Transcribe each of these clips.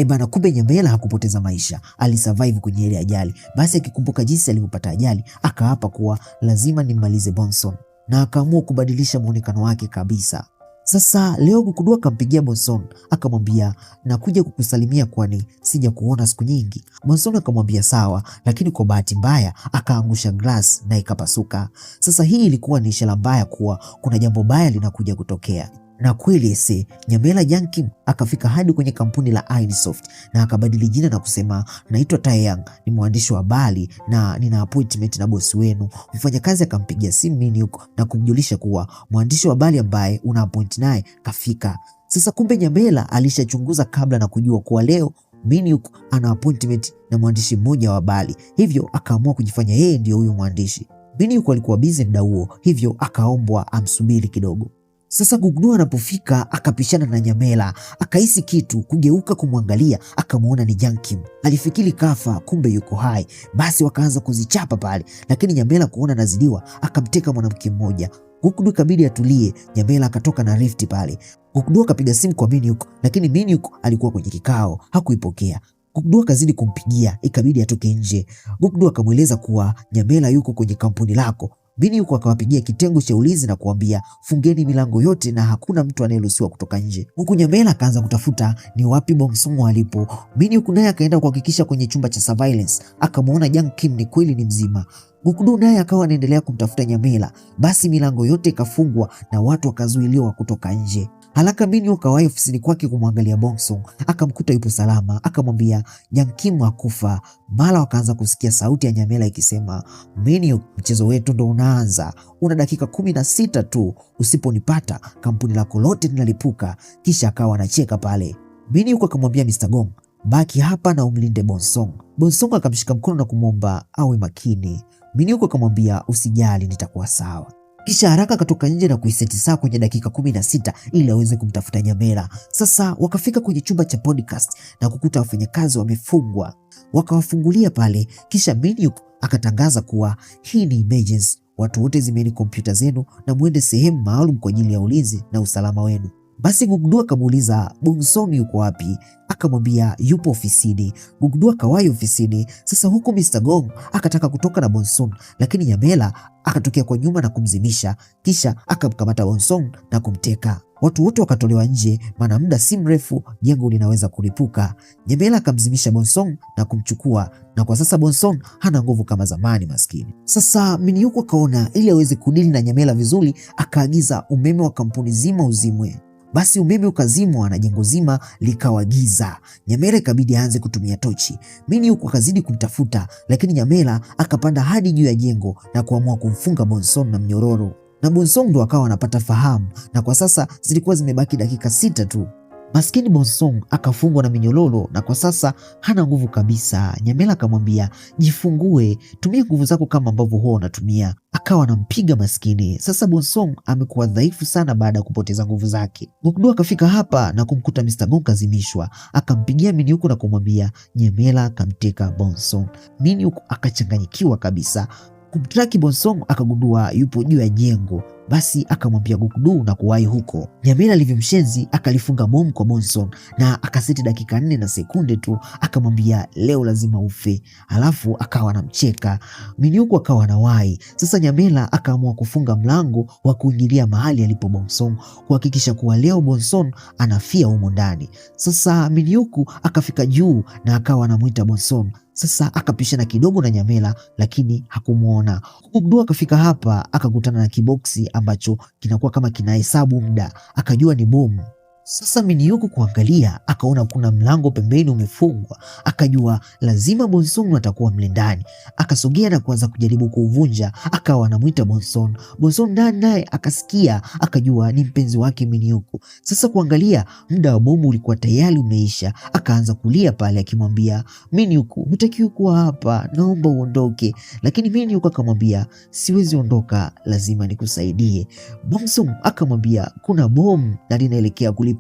Bana, kumbe Nyamela hakupoteza maisha, alisurvive kwenye ile ajali. Basi akikumbuka jinsi alivyopata ajali, akaapa kuwa lazima nimmalize Bonson na akaamua kubadilisha muonekano wake kabisa. Sasa leo Gukudua akampigia Bonson akamwambia nakuja kukusalimia kwani sija kuona siku nyingi. Bonson akamwambia sawa, lakini kwa bahati mbaya akaangusha glass na ikapasuka. Sasa hii ilikuwa ni ishara mbaya kuwa kuna jambo baya linakuja kutokea. Na kweli Nyamela Yang Kim akafika hadi kwenye kampuni la Ainisoft na akabadili jina na kusema naitwa Taeyang, ni mwandishi wa habari na nina appointment na bosi wenu. Mfanyakazi akampigia simu Min-hyuk na kumjulisha kuwa mwandishi wa habari ambaye una appoint naye kafika. Sasa kumbe Nyamela alishachunguza kabla na kujua kuwa leo Min-hyuk ana appointment na mwandishi mmoja wa habari, hivyo akaamua kujifanya yeye ndio huyo mwandishi. Min-hyuk alikuwa busy muda huo, hivyo akaombwa amsubiri kidogo. Sasa Gukudua anapofika akapishana na Nyamela, akahisi kitu, kugeuka kumwangalia akamuona ni Yang Kim. Alifikiri kafa, kumbe yuko hai. Basi wakaanza kuzichapa pale, lakini Nyamela kuona nazidiwa akamteka mwanamke mmoja. Gukudua ikabidi atulie. Nyamela akatoka na rift pale. Gukudua akapiga simu kwa Min-hyuk, lakini Min-hyuk alikuwa kwenye kikao, hakuipokea. Gukudua kazidi kumpigia, ikabidi atoke nje. Gukudua akamweleza kuwa Nyamela yuko kwenye kampuni lako. Min-hyuk akawapigia kitengo cha ulinzi na kuambia fungeni milango yote na hakuna mtu anayeruhusiwa kutoka nje. Huku Nyamela akaanza kutafuta ni wapi Bonson alipo. Min-hyuk naye akaenda kuhakikisha kwenye chumba cha surveillance, akamwona Yang Kim ni kweli ni mzima. Gukudua naye akawa anaendelea kumtafuta Nyamela. Basi milango yote ikafungwa na watu wakazuiliwa kutoka nje. Haraka Min-hyuk akawahi ofisini kwake kumwangalia Bonson, akamkuta yupo salama, akamwambia Yang Kim hakufa. Mara wakaanza kusikia sauti ya Nyamela ikisema, Min-hyuk, mchezo wetu ndo unaanza, una dakika 16 tu, usiponipata kampuni lako lote linalipuka. Kisha akawa anacheka pale. Min-hyuk akamwambia Mr. Gong, baki hapa na umlinde Bonson. Bonson akamshika mkono na kumwomba awe makini. Min-hyuk akamwambia usijali, nitakuwa sawa. Kisha haraka akatoka nje na kuiseti saa kwenye dakika 16 ili aweze kumtafuta Nyamela. Sasa wakafika kwenye chumba cha podcast na kukuta wafanyakazi wamefungwa. Wakawafungulia pale, kisha Min-hyuk akatangaza kuwa hii ni emergency, watu wote zimeni kompyuta zenu na muende sehemu maalum kwa ajili ya ulinzi na usalama wenu. Basi Gukudua akamuuliza Bonson yuko wapi? Akamwambia yupo ofisini. Gukudua akawahi ofisini. Sasa huku Mr. Gong akataka kutoka na Bonson, lakini Nyamela akatokea kwa nyuma na kumzimisha, kisha akamkamata Bonson na kumteka. Watu wote wakatolewa nje, maana muda si mrefu jengo linaweza kulipuka. Nyamela akamzimisha Bonson na kumchukua, na kwa sasa Bonson hana nguvu kama zamani maskini. Sasa Min-hyuk akaona ili aweze kudili na Nyamela vizuri, akaagiza umeme wa kampuni zima uzimwe. Basi umeme ukazimwa na jengo zima likawa giza. Nyamela ikabidi aanze kutumia tochi. Min-hyuk akazidi kumtafuta, lakini Nyamela akapanda hadi juu ya jengo na kuamua kumfunga Bonson na mnyororo. Na Bonson ndo akawa anapata fahamu, na kwa sasa zilikuwa zimebaki dakika 6 tu. Maskini Bonson akafungwa na minyororo na kwa sasa hana nguvu kabisa. Nyamela akamwambia jifungue, tumia nguvu zako kama ambavyo huwa unatumia. Akawa anampiga maskini. Sasa Bonson amekuwa dhaifu sana baada ya kupoteza nguvu zake. Gukudua akafika hapa na kumkuta Mr. Gong kazimishwa. Akampigia Min-hyuk na kumwambia Nyamela akamteka Bonson. Min-hyuk akachanganyikiwa kabisa. Kumtraki Bonson akagundua yupo juu ya jengo. Basi akamwambia Gukudua na kuwahi huko. Nyamela alivyomshenzi akalifunga bomu kwa Bonson na akaseti dakika 4 na sekunde tu, akamwambia leo lazima ufe. Alafu akawa anamcheka. Min-hyuk akawa anawahi. Sasa Nyamela akaamua kufunga mlango wa kuingilia mahali alipo Bonson, kuhakikisha kuwa leo Bonson anafia humo ndani. Sasa Min-hyuk akafika juu na akawa anamuita Bonson. Sasa akapishana kidogo na Nyamela lakini hakumuona. Gukudua akafika hapa akakutana na kiboksi ambacho kinakuwa kama kinahesabu muda, akajua ni bomu. Sasa Min-hyuk kuangalia akaona kuna mlango pembeni umefungwa, akajua lazima Bonson atakuwa mle ndani. Akasogea na kuanza kujaribu kuuvunja, akawa anamuita Bonson. Bonson ndani naye akasikia, akajua ni mpenzi wake Min-hyuk. Sasa kuangalia muda wa bomu ulikuwa tayari umeisha, akaanza kulia pale akimwambia Min-hyuk, hutakiwi kuwa hapa, naomba uondoke. Lakini Min-hyuk akamwambia siwezi ondoka, lazima nikusaidie. Bonson akamwambia kuna bomu na linaelekea kulipuka.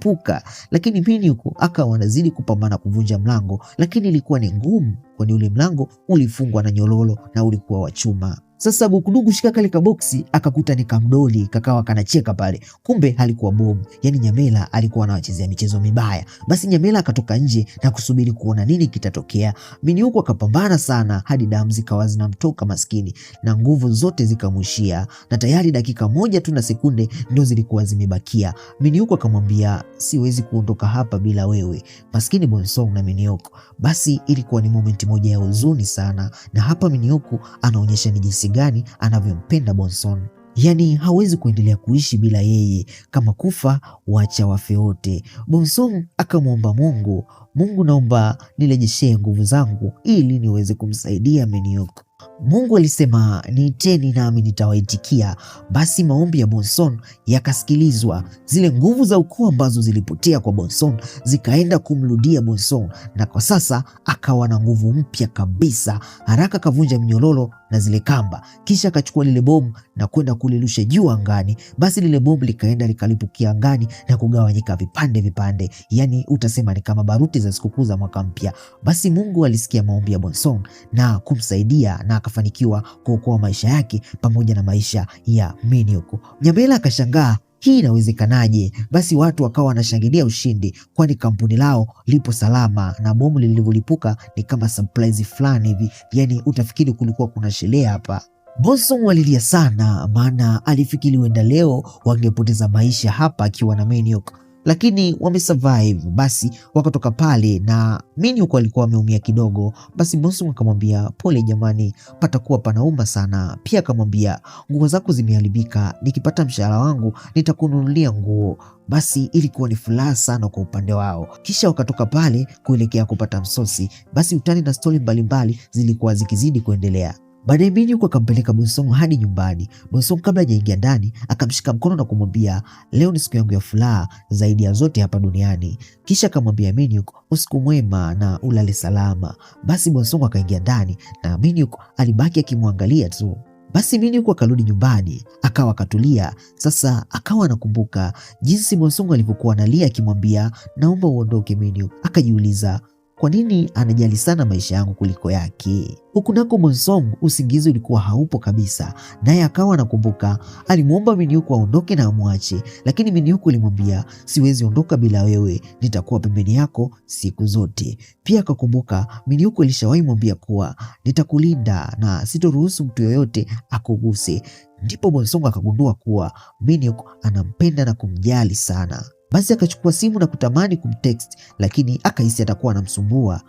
Lakini Min-hyuk akawa anazidi kupambana kuvunja mlango, lakini ilikuwa ni ngumu kwani ule mlango ulifungwa na nyororo na ulikuwa wa chuma. Sasa Gokdu kushika kale kaboksi akakuta ni kamdoli kakawa kanacheka pale, kumbe halikuwa bomu. Yani Nyamela alikuwa anawachezea michezo mibaya. Basi Nyamela akatoka nje na kusubiri kuona nini kitatokea. Miniuku akapambana sana hadi damu zikawa zinamtoka maskini na nguvu zote zikamwishia, na tayari dakika moja tu na sekunde ndio zilikuwa zimebakia. Miniuku akamwambia, siwezi kuondoka hapa bila wewe. Maskini Bonsong na Miniuku. Basi ilikuwa ni momenti moja ya huzuni sana, na hapa Miniuku anaonyesha ni jinsi gani anavyompenda Bonsong. Yani hawezi kuendelea kuishi bila yeye, kama kufa wacha wafe wote. Bonsong akamwomba Mungu, Mungu naomba nirejeshee nguvu zangu ili niweze kumsaidia Miniuku. Mungu alisema niiteni nami nitawaitikia. Basi maombi ya Bonsong yakasikilizwa. Zile nguvu za ukoo ambazo zilipotea kwa Bonsong zikaenda kumrudia Bonsong, na kwa sasa akawa na nguvu mpya kabisa. Haraka kavunja minyororo na zile kamba, kisha akachukua lile bomu na kwenda kulirusha juu angani. Basi lile bomu likaenda likalipukia angani na kugawanyika vipande vipande, yani utasema ni kama baruti za sikukuu za mwaka mpya. Basi Mungu alisikia maombi ya Bonsong na kumsaidia na akafanikiwa kuokoa maisha yake pamoja na maisha ya Miniuku. Nyamela akashangaa, hii inawezekanaje? Basi watu wakawa wanashangilia ushindi, kwani kampuni lao lipo salama, na bomu lilivyolipuka ni kama surprise fulani hivi, yani utafikiri kulikuwa kuna sherehe hapa. Bonsong walilia sana, maana alifikiri huenda leo wangepoteza maisha hapa akiwa na Miniuku, lakini wamesurvive. Basi wakatoka pale na Miniuku alikuwa ameumia kidogo. Basi Bonsong akamwambia, pole jamani, patakuwa panauma sana. Pia akamwambia, nguo zako zimeharibika, nikipata mshahara wangu nitakununulia nguo. Basi ilikuwa ni furaha sana kwa upande wao. Kisha wakatoka pale kuelekea kupata msosi. Basi utani na stori mbalimbali zilikuwa zikizidi kuendelea. Baadaye Miniuku akampeleka Bonsong hadi nyumbani. Bonsong kabla hajaingia ndani akamshika mkono na kumwambia, leo ni siku yangu ya furaha zaidi ya zote hapa duniani. Kisha akamwambia Miniuku, usiku mwema na ulale salama. Basi Bonsong akaingia ndani na Miniuku alibaki akimwangalia tu. Basi Miniuku akarudi nyumbani akawa akatulia. Sasa akawa anakumbuka jinsi Bonsong alivyokuwa analia akimwambia, naomba uondoke Miniuku. Akajiuliza, kwa nini anajali sana maisha yangu kuliko yake? Huku nako Bonsong usingizi ulikuwa haupo kabisa, naye akawa anakumbuka alimwomba Miniuku aondoke na amwache, lakini Miniuku alimwambia, siwezi ondoka bila wewe, nitakuwa pembeni yako siku zote. Pia akakumbuka Miniuku alishawahi mwambia kuwa nitakulinda na sitoruhusu mtu yoyote akuguse. Ndipo Bonsong akagundua kuwa Miniuku anampenda na kumjali sana. Basi akachukua simu na kutamani kumtext, lakini akahisi atakuwa anamsumbua.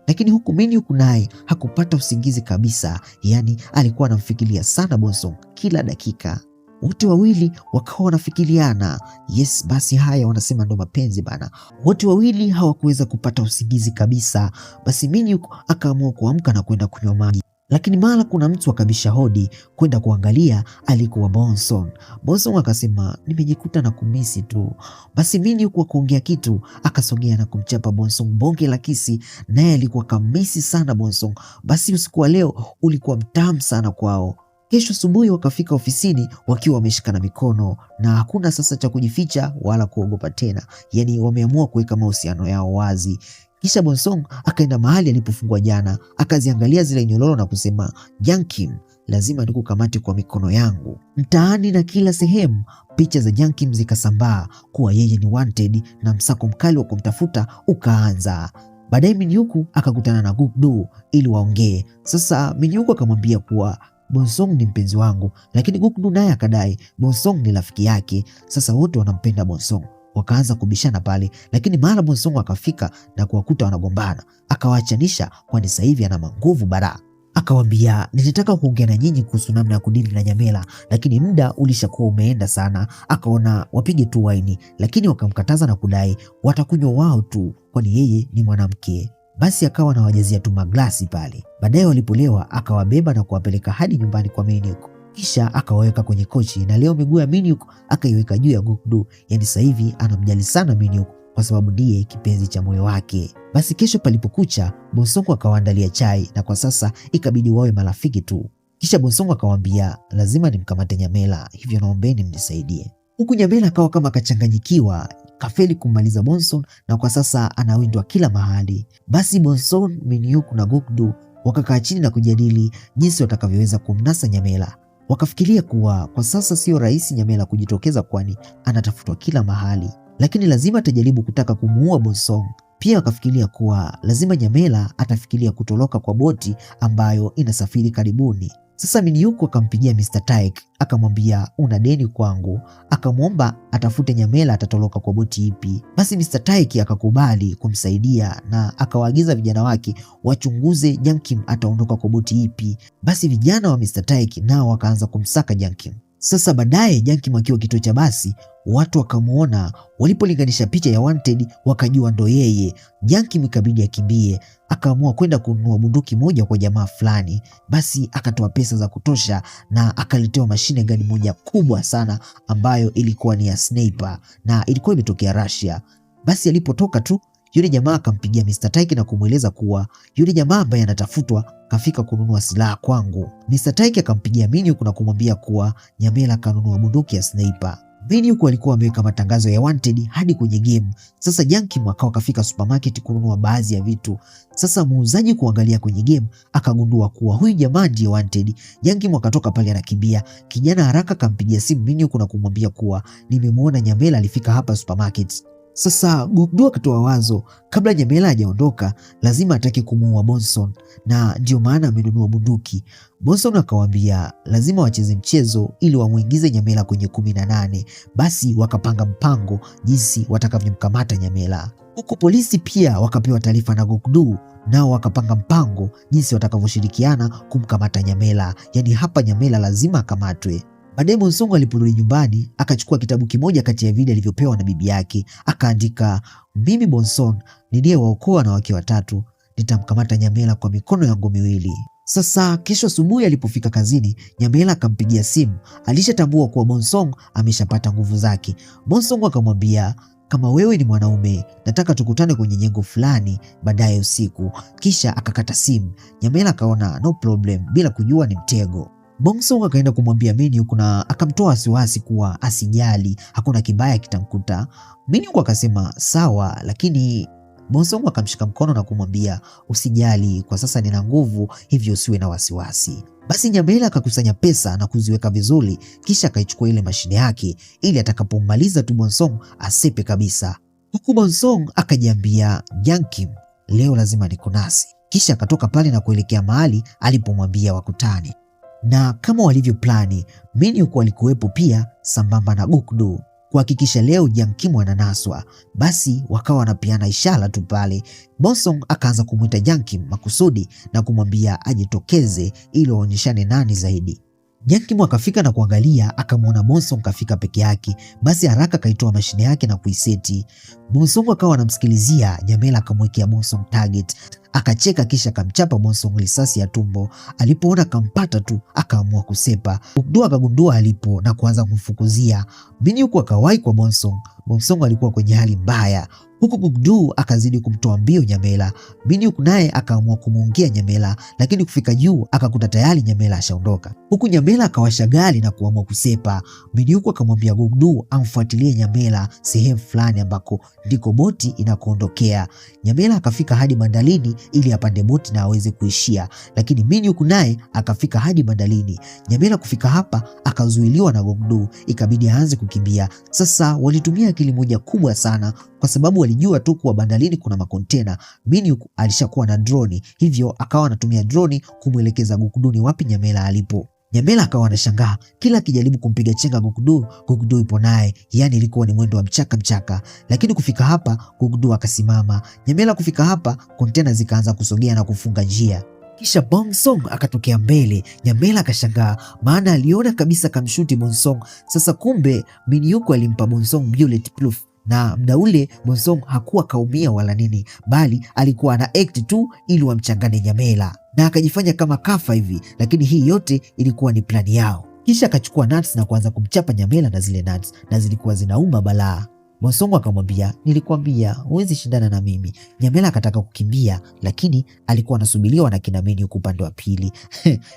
Lakini huku Miniuku naye hakupata usingizi kabisa, yani alikuwa anamfikiria sana Bonsong kila dakika. Wote wawili wakawa wanafikiriana. Yes, basi haya wanasema ndo mapenzi bana. Wote wawili hawakuweza kupata usingizi kabisa. Basi Miniuku akaamua kuamka na kwenda kunywa maji, lakini mara kuna mtu akabisha hodi. Kwenda kuangalia alikuwa Bonsong. Bonsong akasema, nimejikuta na kumisi tu. Basi Miniuku akaongea kitu, akasogea na kumchapa Bonsong bonge la kisi, naye alikuwa kamisi sana Bonsong. Basi usiku wa leo ulikuwa mtamu sana kwao. Kesho asubuhi wakafika ofisini wakiwa wameshikana mikono, na hakuna sasa cha kujificha wala kuogopa tena, yani wameamua kuweka mahusiano yao wazi. Kisha Bonsong akaenda mahali alipofungwa jana, akaziangalia zile nyororo na kusema, Jiang Kim, lazima nikukamate kwa mikono yangu. Mtaani na kila sehemu picha za Jiang Kim zikasambaa kuwa yeye ni wanted, na msako mkali wa kumtafuta ukaanza. Baadaye Miniuku akakutana na Gokdu ili waongee. Sasa Miniuku akamwambia kuwa Bonsong ni mpenzi wangu, lakini Gokdu naye akadai Bonsong ni rafiki yake. Sasa wote wanampenda Bonsong. Wakaanza kubishana pale, lakini mara Bonsong akafika na kuwakuta wanagombana, akawaachanisha, kwani sasa hivi ana nguvu bara. Akawambia, nilitaka kuongea na nyinyi kuhusu namna ya kudili na Nyamela, lakini muda ulishakuwa umeenda sana. Akaona wapige tu waini, lakini wakamkataza na kudai watakunywa wao tu, kwani yeye ni mwanamke. Basi akawa anawajazia tu maglasi pale. Baadaye walipolewa akawabeba na kuwapeleka hadi nyumbani kwa Miniuku. Kisha akawaweka kwenye kochi, na leo miguu ya Miniuku akaiweka juu ya Gokdu. Yani sasa hivi anamjali sana Miniuku kwa sababu ndiye kipenzi cha moyo wake. Basi kesho palipokucha, Bonsong akawaandalia chai, na kwa sasa ikabidi wawe marafiki tu. Kisha Bonsong akawaambia, lazima nimkamate Nyamela, hivyo naombeni mnisaidie. Huku Nyamela akawa kama kachanganyikiwa, kafeli kumaliza Bonsong, na kwa sasa anawindwa kila mahali. Basi Bonsong, Miniuku na Gokdu wakakaa chini na kujadili jinsi watakavyoweza kumnasa Nyamela. Wakafikiria kuwa kwa sasa sio rahisi Nyamela kujitokeza, kwani anatafutwa kila mahali, lakini lazima atajaribu kutaka kumuua Bonsong. Pia wakafikiria kuwa lazima Nyamela atafikiria kutoroka kwa boti ambayo inasafiri karibuni. Sasa Minyuku akampigia Mr. Taek akamwambia, una deni kwangu. Akamwomba atafute Nyamela atatoroka kwa boti ipi. Basi Mr. Taek akakubali kumsaidia na akawaagiza vijana wake wachunguze Jiang Kim ataondoka kwa boti ipi. Basi vijana wa Mr. Taek nao wakaanza kumsaka Jiang Kim. Sasa baadaye Jiang Kim akiwa kituo cha basi, watu wakamuona, walipolinganisha picha ya wanted wakajua ndo yeye. Jiang Kim ikabidi akimbie, akaamua kwenda kununua bunduki moja kwa jamaa fulani. Basi akatoa pesa za kutosha na akaletewa mashine gani moja kubwa sana ambayo ilikuwa ni ya sniper na ilikuwa imetokea Russia. Basi alipotoka tu yule jamaa akampigia Mr. Taek na kumweleza kuwa yule jamaa ambaye anatafutwa kafika kununua silaha kwangu. Mr. Taek akampigia Minyuku na kumwambia kuwa Nyamela kanunua bunduki ya sniper. Minyuku alikuwa ameweka matangazo ya wanted hadi kwenye game. Sasa Jiang Kim akawa kafika supermarket kununua baadhi ya vitu. Sasa muuzaji kuangalia kwenye game akagundua kuwa huyu jamaa ndiye wanted. Jiang Kim akatoka pale anakimbia. Kijana haraka akampigia simu Minyuku na kumwambia kuwa nimemwona Nyamela alifika hapa supermarket. Sasa Gukdu akatoa wazo, kabla Nyamela hajaondoka lazima atake kumuua Bonson na ndio maana amenunua bunduki. Bonson akawaambia lazima wacheze mchezo ili wamuingize Nyamela kwenye 18. Basi wakapanga mpango jinsi watakavyomkamata Nyamela. Huku polisi pia wakapewa taarifa na Gukdu, nao wakapanga mpango jinsi watakavyoshirikiana kumkamata Nyamela. Yaani hapa Nyamela lazima akamatwe. Baadaye Bonsong aliporudi nyumbani akachukua kitabu kimoja kati ya vile alivyopewa na bibi yake, akaandika, mimi Bonsong niliyewaokoa na wake watatu nitamkamata Nyamela kwa mikono yangu miwili. Sasa kesho asubuhi alipofika kazini, Nyamela akampigia simu. Alishatambua kuwa Bonsong ameshapata nguvu zake. Bonsong akamwambia, kama wewe ni mwanaume nataka tukutane kwenye jengo fulani baadaye usiku. Kisha akakata simu. Nyamela akaona no problem, bila kujua ni mtego. Bonsong akaenda kumwambia Minyuku na akamtoa wasiwasi kuwa asijali, hakuna kibaya kitamkuta. Minyuku akasema sawa, lakini Bonsong akamshika mkono na kumwambia usijali, kwa sasa nina nguvu, hivyo usiwe na wasiwasi. Basi Nyamela akakusanya pesa na kuziweka vizuri, kisha akaichukua ile mashine yake ili atakapomaliza tu Bonsong asepe kabisa. Huku Bonsong akajiambia, Jiang Kim, leo lazima nikunasi. Kisha akatoka pale na kuelekea mahali alipomwambia wakutane. Na kama walivyo plani, Minyuku alikuwepo pia sambamba na Gukdu kuhakikisha leo Jiang Kim ananaswa. Basi wakawa wanapiana ishara tu pale. Bonsong akaanza kumwita Jiang Kim makusudi na kumwambia ajitokeze ili waonyeshane nani zaidi. Jiang Kim akafika na kuangalia, akamwona Bonsong kafika peke yake. Basi haraka kaitoa mashine yake na kuiseti. Bonsong akawa anamsikilizia. Nyamela akamwekea Bonsong target, akacheka kisha akamchapa Bonsong risasi ya tumbo. Alipoona kampata tu akaamua kusepa. Gukdu akagundua alipo na kuanza kumfukuzia. Minyuku akawahi kwa Bonsong. Bonsong alikuwa kwenye hali mbaya. Huku Gukdu akazidi kumtoa mbio Nyamela. Minyuku naye akaamua kumuungia Nyamela, lakini kufika juu akakuta tayari Nyamela ashaondoka. Huku Nyamela akawasha gari na kuamua kusepa. Minyuku akamwambia Gukdu amfuatilie Nyamela sehemu fulani ambako ndiko boti inakoondokea. Nyamela akafika hadi bandalini ili apande boti na aweze kuishia, lakini Minyuku naye akafika hadi bandalini. Nyamela kufika hapa akazuiliwa na Gukdu, ikabidi aanze kukimbia. Sasa walitumia akili moja kubwa sana, kwa sababu walijua tu kuwa bandalini kuna makontena. Minyuku alishakuwa na droni, hivyo akawa anatumia droni kumwelekeza Gukdu ni wapi Nyamela alipo. Nyamela akawa anashangaa, kila akijaribu kumpiga chenga Gukdu, Gukdu ipo naye. Yani ilikuwa ni mwendo wa mchaka mchaka. Lakini kufika hapa Gukdu akasimama. Nyamela kufika hapa kontena zikaanza kusogea na kufunga njia. Kisha Bonsong akatokea mbele. Nyamela akashangaa, maana aliona kabisa kamshuti Bonsong. Sasa kumbe Minyuku alimpa Bonsong bulletproof, na mda ule Bonsong hakuwa kaumia wala nini, bali alikuwa ana act tu ili wamchangane Nyamela, na akajifanya kama kafa hivi, lakini hii yote ilikuwa ni plani yao. Kisha akachukua nuts na kuanza kumchapa Nyamela na zile nuts, na zilikuwa zinauma balaa. Bonsong akamwambia, nilikwambia huwezi shindana na mimi. Nyamela akataka kukimbia, lakini alikuwa anasubiriwa na kina Minhyuk upande wa pili.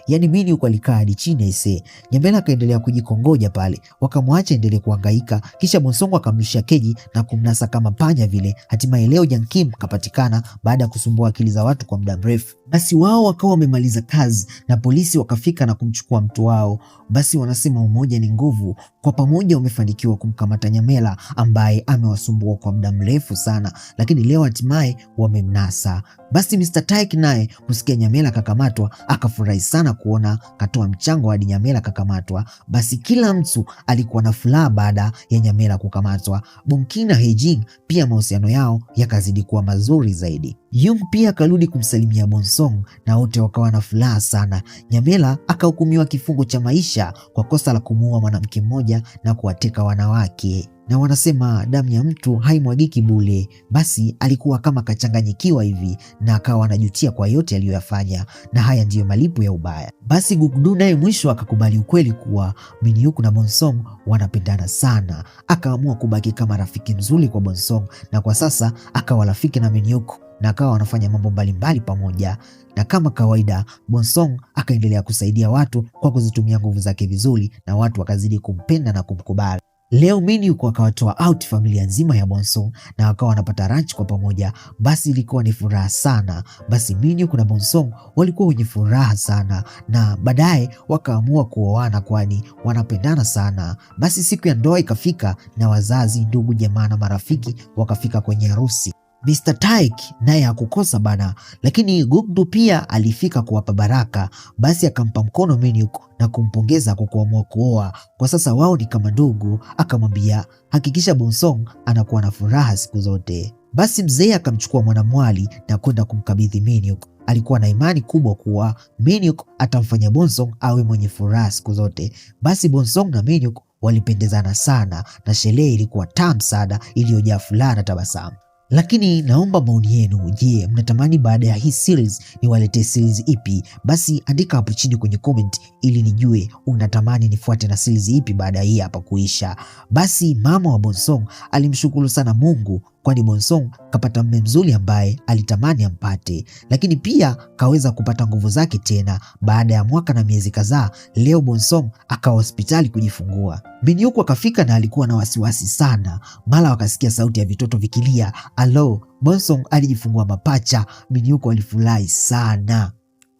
Yani Minhyuk alikaa hadi chini aisee. Nyamela akaendelea kujikongoja pale, wakamwacha endelee kuhangaika, kisha Bonsong akamlisha keji na kumnasa kama panya vile. Hatimaye leo Jang Kim kapatikana baada ya kusumbua akili za watu kwa muda mrefu. Basi wao wakawa wamemaliza kazi na polisi wakafika na kumchukua mtu wao. Basi wanasema umoja ni nguvu. Kwa pamoja wamefanikiwa kumkamata Nyamela ambaye amewasumbua kwa muda mrefu sana, lakini leo hatimaye wamemnasa. Basi Mr. Taek naye kusikia Nyamela kakamatwa akafurahi sana kuona katoa mchango hadi Nyamela kakamatwa. Basi kila mtu alikuwa na furaha baada ya Nyamela kukamatwa. Bongking na Haejin pia mahusiano yao yakazidi kuwa mazuri zaidi. Yung pia akarudi kumsalimia Bonsong na wote wakawa na furaha sana. Nyamela akahukumiwa kifungo cha maisha kwa kosa la kumuua mwanamke mmoja na kuwateka wanawake. Na wanasema damu ya mtu haimwagiki bure. Basi alikuwa kama kachanganyikiwa hivi na akawa anajutia kwa yote aliyoyafanya, na haya ndiyo malipo ya ubaya. Basi Gukdu naye mwisho akakubali ukweli kuwa Minhyuk na Bonsong wanapendana sana. Akaamua kubaki kama rafiki mzuri kwa Bonsong, na kwa sasa akawa rafiki na Minhyuk na akawa wanafanya mambo mbalimbali pamoja. Na kama kawaida Bonsong akaendelea kusaidia watu kwa kuzitumia nguvu zake vizuri, na watu wakazidi kumpenda na kumkubali. Leo Minhyuk akawatoa out familia nzima ya Bonsong na wakawa wanapata lunch kwa pamoja. Basi ilikuwa ni furaha sana. Basi Minhyuk na Bonsong walikuwa wenye furaha sana, na baadaye wakaamua kuoana kwani wanapendana sana. Basi siku ya ndoa ikafika na wazazi, ndugu, jamaa na marafiki wakafika kwenye harusi. Mr. Taek naye hakukosa bana, lakini Gukdu pia alifika kuwapa baraka. Basi akampa mkono Minhyuk na kumpongeza kwa kuamua kuoa. Kwa sasa wao ni kama ndugu. Akamwambia hakikisha Bonsong anakuwa na furaha siku zote. Basi mzee akamchukua mwanamwali na kwenda kumkabidhi Minhyuk. Alikuwa na imani kubwa kuwa Minhyuk atamfanya Bonsong awe mwenye furaha siku zote. Basi Bonsong na Minhyuk walipendezana sana na sherehe ilikuwa tamu sana, iliyojaa furaha na tabasamu. Lakini naomba maoni yenu. Je, mnatamani baada ya hii series niwaletee series ipi? Basi andika hapo chini kwenye comment ili nijue unatamani nifuate na series ipi baada ya hii hapa kuisha. Basi mama wa Bonsong alimshukuru sana Mungu kwani Bonsong kapata mume mzuri ambaye alitamani ampate, lakini pia kaweza kupata nguvu zake tena baada ya mwaka na miezi kadhaa. Leo Bonsong akawa hospitali kujifungua. Minhyuk akafika na alikuwa na wasiwasi sana, mara wakasikia sauti ya vitoto vikilia. Alo, Bonsong alijifungua mapacha. Minhyuk alifurahi sana.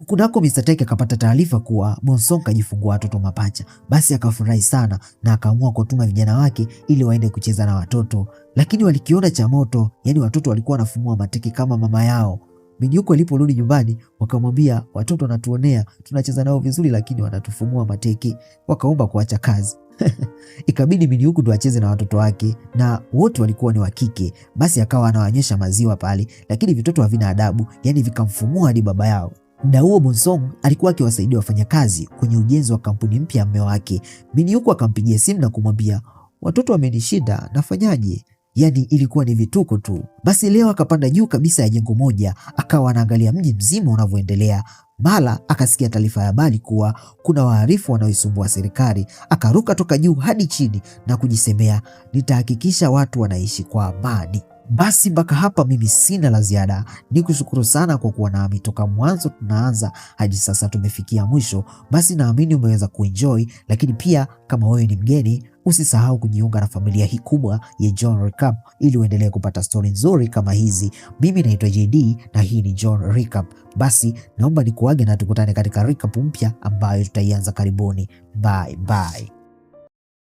Kunako Mr. Taek akapata taarifa kuwa Bonsong kajifungua watoto mapacha. Basi akafurahi sana na akaamua kutuma vijana wake ili waende kucheza na watoto, lakini walikiona cha moto, yani watoto walikuwa wanafumua mateke kama mama yao. Minhyuk aliporudi nyumbani wakamwambia, watoto wanatuonea, tunacheza nao vizuri lakini wanatufumua mateke. Wakaomba kuacha kazi. Ikabidi Minhyuk ndo acheze na watoto wake, na wote walikuwa ni wa kike. Basi akawa anawanyesha maziwa pale, lakini vitoto havina adabu, yani vikamfumua hadi baba yao. Muda huo Bonsong alikuwa akiwasaidia wafanyakazi kwenye ujenzi wa kampuni mpya ya mume wake. Minhyuk akampigia simu na kumwambia, watoto wamenishinda, nafanyaje? Yani ilikuwa ni vituko tu. Basi leo akapanda juu kabisa ya jengo moja, akawa anaangalia mji mzima unavyoendelea. Mara akasikia taarifa ya habari kuwa kuna wahalifu wanaoisumbua serikali. Akaruka toka juu hadi chini na kujisemea, nitahakikisha watu wanaishi kwa amani. Basi mpaka hapa mimi sina la ziada. Ni kushukuru sana kwa kuwa nami toka mwanzo tunaanza hadi sasa tumefikia mwisho. Basi naamini umeweza kuenjoy, lakini pia kama wewe ni mgeni usisahau kujiunga na familia hii kubwa ya John Recap ili uendelee kupata stori nzuri kama hizi. Mimi naitwa JD na hii ni John Recap. Basi naomba nikuage na tukutane katika recap mpya ambayo tutaianza karibuni. Bye bye.